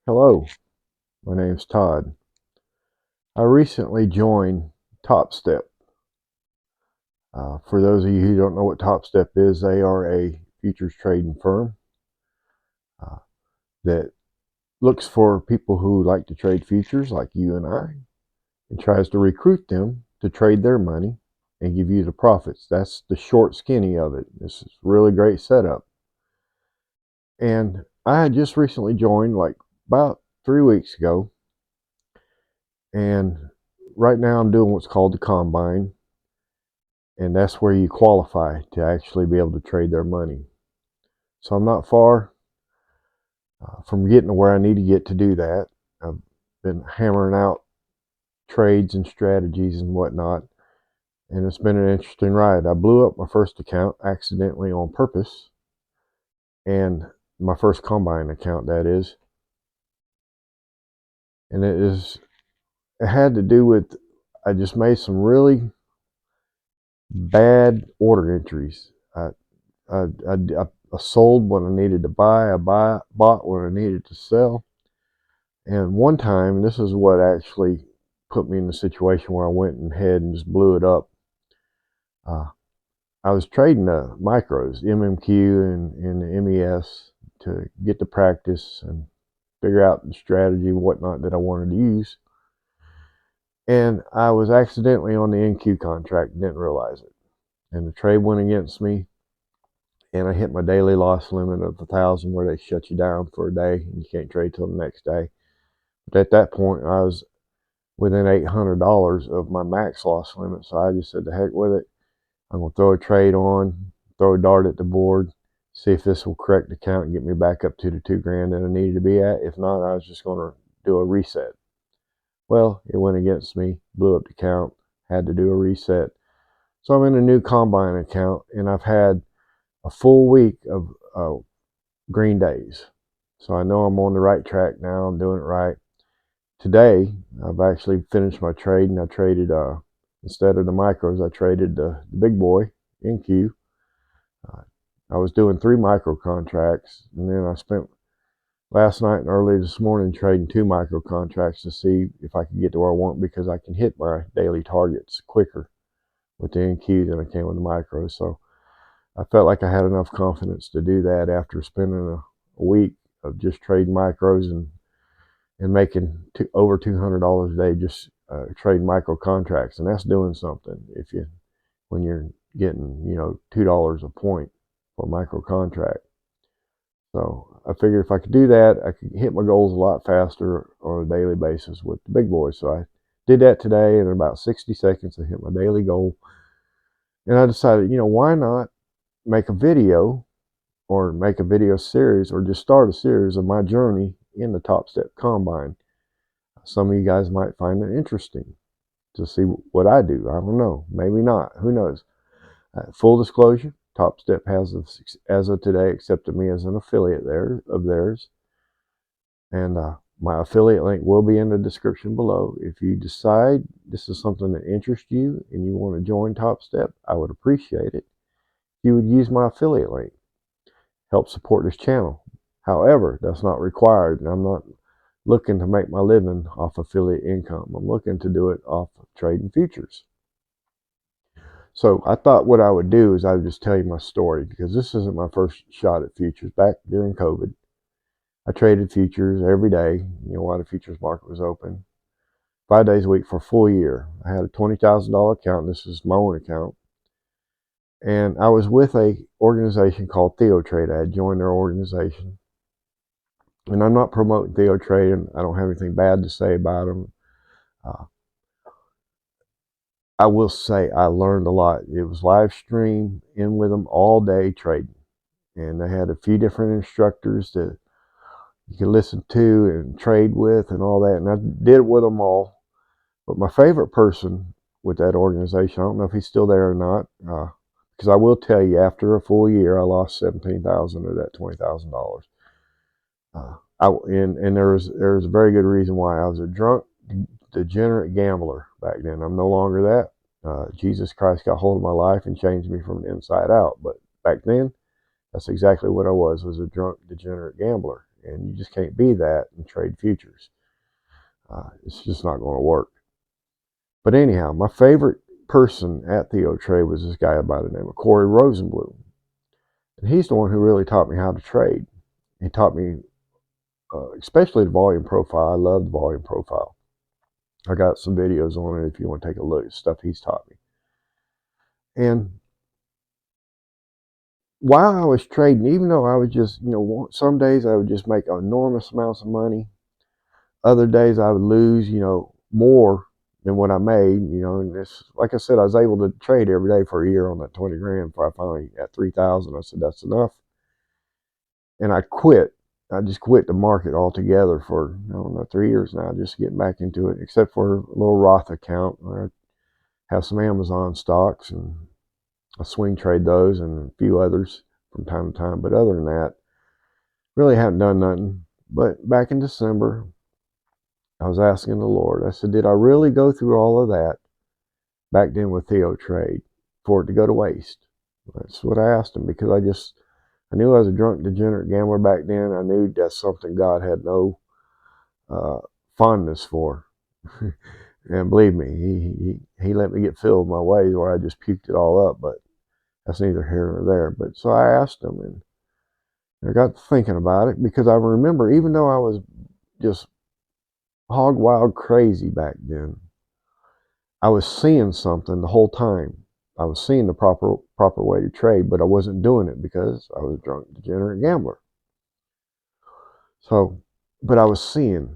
Hello, my name's Todd. I recently joined TopStep. For those of you who don't know what TopStep is, they are a futures trading firm uh, that looks for people who like to trade futures like you and I and tries to recruit them to trade their money and give you the profits. That's the short skinny of it. This is a really great setup. And I had just recently joined like about 3 weeks ago. And right now I'm doing what's called the combine, and that's where you qualify to actually be able to trade their money. So I'm not far from getting to where I need to get to do that. I've been hammering out trades and strategies and whatnot, and it's been an interesting ride. I blew up my first account accidentally on purpose, and my first combine account, that is, and it had to do with I just made some really bad order entries. I sold when I needed to buy. Bought when I needed to sell. And one time, and this is what actually put me in the situation where I went ahead and just blew it up. Uh, I was trading the micros, MMQ and the MES, to get to practice and figure out the strategy and whatnot that I wanted to use. And I was accidentally on the NQ contract, didn't realize it. And the trade went against me, and I hit my daily loss limit of 1,000, where they shut you down for a day and you can't trade till the next day. But at that point, I was within $800 of my max loss limit, so I just said the heck with it. I'm gonna throw a trade on, throw a dart at the board, see if this will correct the count and get me back up to the 2 grand that I needed to be at. If not, I was just gonna do a reset. Well, it went against me, blew up the count, had to do a reset. So I'm in a new combine account, and I've had a full week of green days. So I know I'm on the right track now. I'm doing it right. Today, I've actually finished my trade, and I traded, instead of the micros, I traded the big boy, NQ. Uh, I was doing 3 micro contracts, and then I spent last night and early this morning trading 2 micro contracts to see if I could get to where I want, because I can hit my daily targets quicker with the NQ than I can with the micros. So I felt like I had enough confidence to do that after spending a week of just trading micros and making over $200 a day just trading micro contracts, and that's doing something. If you when you're getting $2 a point for a micro contract. So I figured if I could do that, I could hit my goals a lot faster on a daily basis with the big boys. So I did that today, and in about 60 seconds, I hit my daily goal. And I decided, why not make a video, or make a video series, or just start a series of my journey in the TopStep Combine. Some of you guys might find it interesting to see what I do. I don't know. Maybe not. Who knows? Full disclosure, TopStep has, as of today, accepted me as an affiliate of theirs. And my affiliate link will be in the description below. If you decide this is something that interests you and you want to join TopStep, I would appreciate it if you would use my affiliate link. Help support this channel. However, that's not required, and I'm not looking to make my living off affiliate income. I'm looking to do it off of trading futures. So I thought what I would do is I would just tell you my story, because this isn't my first shot at futures. Back during COVID, I traded futures every day, while the futures market was open, 5 days a week for a full year. I had a $20,000 account. This is my own account. And I was with a organization called TheoTrade. I had joined their organization. And I'm not promoting TheoTrade. I don't have anything bad to say about them. I will say I learned a lot. It was live stream in with them all day trading. And they had a few different instructors that you could listen to and trade with and all that. And I did it with them all. But my favorite person with that organization, I don't know if he's still there or not, because I will tell you, after a full year, I lost $17,000 of that $20,000. And there was a very good reason why. I was a drunk, degenerate gambler back then. I'm no longer that. Jesus Christ got hold of my life and changed me from the inside out. But back then, that's exactly what I was a drunk, degenerate gambler. and you just can't be that and trade futures. It's just not going to work. But anyhow, my favorite person at Theo Trade was this guy by the name of Corey Rosenblum. And he's the one who really taught me how to trade. He taught me, especially the volume profile. I love the volume profile. I got some videos on it if you want to take a look at stuff he's taught me. And while I was trading, even though I was just, some days I would just make enormous amounts of money. Other days I would lose, more than what I made, and this, like I said, I was able to trade every day for a year on that 20 grand before I finally got 3,000. I said, that's enough. And I quit. I just quit the market altogether for, I don't know, 3 years now, just getting back into it, except for a little Roth account where I have some Amazon stocks and I swing trade those and a few others from time to time. But other than that, really haven't done nothing. But back in December, I was asking the Lord, I said, did I really go through all of that back then with Theo Trade for it to go to waste? That's what I asked him, because I knew I was a drunk, degenerate gambler back then. I knew that's something God had no uh, fondness for. And believe me, he let me get filled my ways where I just puked it all up, but that's neither here nor there. But so I asked him, and I got to thinking about it, because I remember, even though I was just hog wild crazy back then, I was seeing something the whole time. I was seeing the proper way to trade, but I wasn't doing it because I was a drunk, degenerate gambler. So, but I was seeing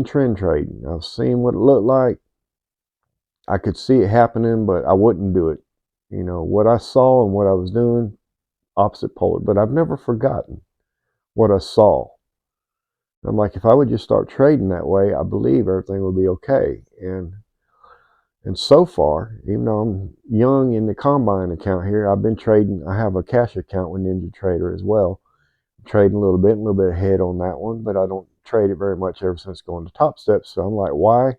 trend trading. I was seeing what it looked like. I could see it happening, but I wouldn't do it. What I saw and what I was doing, opposite polar. But I've never forgotten what I saw. I'm like, if I would just start trading that way, I believe everything would be okay. And so far, even though I'm young in the combine account here, I've been trading. I have a cash account with Ninja Trader as well. I'm trading a little bit ahead on that one, but I don't trade it very much ever since going to TopStep. So I'm like, why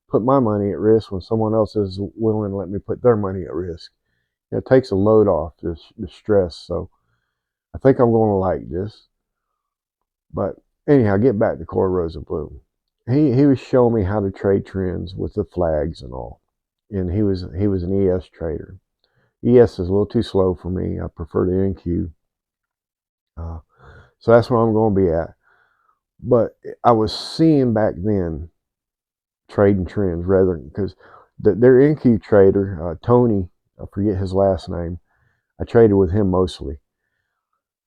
put my money at risk when someone else is willing to let me put their money at risk? It takes a load off the stress. So I think I'm going to like this. But anyhow, get back to Corey Rosenblum. He was showing me how to trade trends with the flags and all. And he was an ES trader. ES is a little too slow for me. I prefer the NQ. So that's where I'm going to be at. But I was seeing back then trading trends rather, because their NQ trader, Tony, I forget his last name, I traded with him mostly.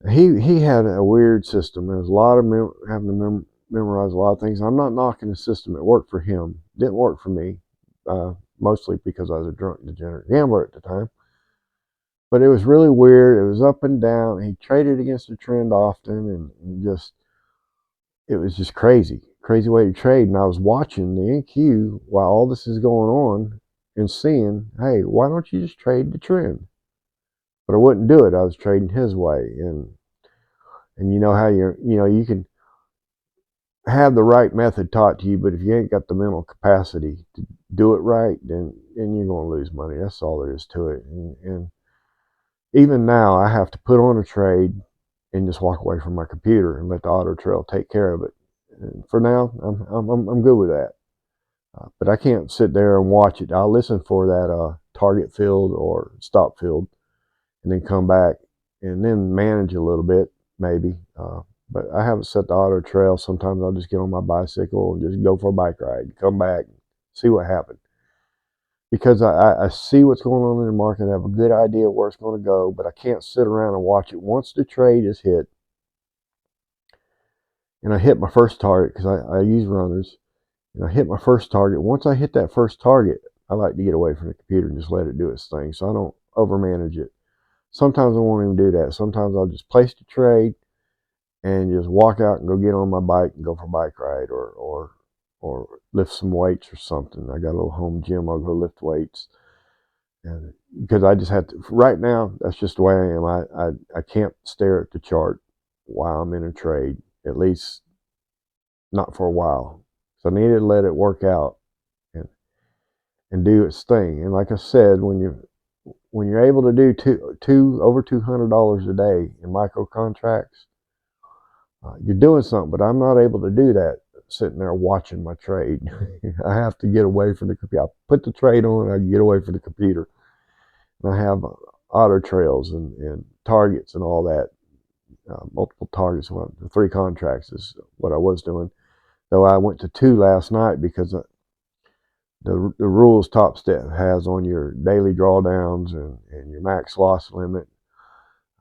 He had a weird system. There was a lot of having to memorize a lot of things. I'm not knocking the system. It worked for him. It didn't work for me, mostly because I was a drunk, degenerate gambler at the time. But it was really weird. It was up and down. He traded against the trend often, and just, it was just crazy way to trade. And I was watching the NQ while all this is going on and seeing, hey, why don't you just trade the trend? But I wouldn't do it. I was trading his way, and you know how you can have the right method taught to you, but if you ain't got the mental capacity to do it right, then you're going to lose money. That's all there is to it. And even now, I have to put on a trade and just walk away from my computer and let the auto trail take care of it. And for now, I'm good with that. But I can't sit there and watch it. I'll listen for that target field or stop field, and then come back and then manage a little bit, maybe. But I haven't set the auto trail. Sometimes I'll just get on my bicycle and just go for a bike ride, come back, see what happened. Because I see what's going on in the market. I have a good idea where it's going to go, but I can't sit around and watch it. Once the trade is hit, and I hit my first target, because I use runners, and I hit my first target. Once I hit that first target, I like to get away from the computer and just let it do its thing, so I don't overmanage it. Sometimes I won't even do that. Sometimes I'll just place the trade and just walk out and go get on my bike and go for a bike ride, or lift some weights or something. I got a little home gym. I'll go lift weights, and because I just have to. Right now, that's just the way I am. I can't stare at the chart while I'm in a trade. At least not for a while. So I need to let it work out and do its thing. And like I said, when you're able to do over $200 a day in micro contracts, You're doing something, but I'm not able to do that sitting there watching my trade. I have to get away from the computer. I put the trade on, I get away from the computer. And I have auto trails and targets and all that. Multiple targets. Well, the 3 contracts is what I was doing. Though I went to 2 last night because the rules TopStep has on your daily drawdowns and your max loss limit.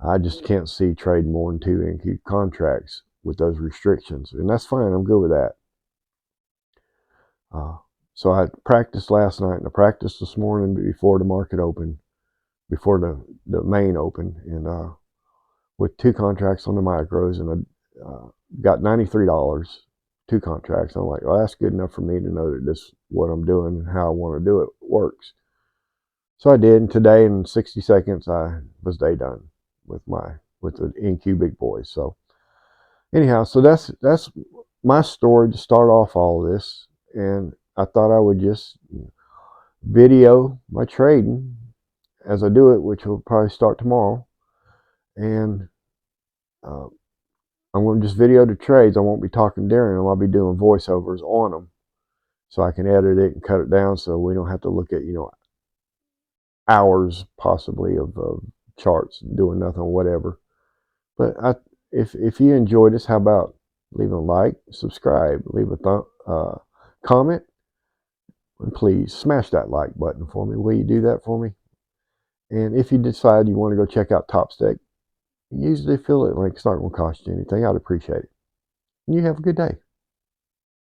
I just can't see trading more than 2 NQ contracts with those restrictions, and that's fine. I'm good with that. So I practiced last night and I practiced this morning before the market opened, before the main open, and with 2 contracts on the micros, and I got $93, 2 contracts. I'm like, well, that's good enough for me to know that this what I'm doing and how I want to do it works. So I did, and today in 60 seconds I was day done with the NQ big boys. So anyhow, so that's my story to start off all of this, and I thought I would just video my trading as I do it, which will probably start tomorrow, and uh, I'm going to just video the trades. I won't be talking during them. I'll be doing voiceovers on them, so I can edit it and cut it down, so we don't have to look at hours possibly of charts doing nothing, whatever. But if you enjoyed this, how about leaving a like, subscribe, leave a comment, and please smash that like button for me. Will you do that for me? And if you decide you want to go check out TopStep, use the affiliate link. It's not going to cost you anything. I'd appreciate it. And you have a good day.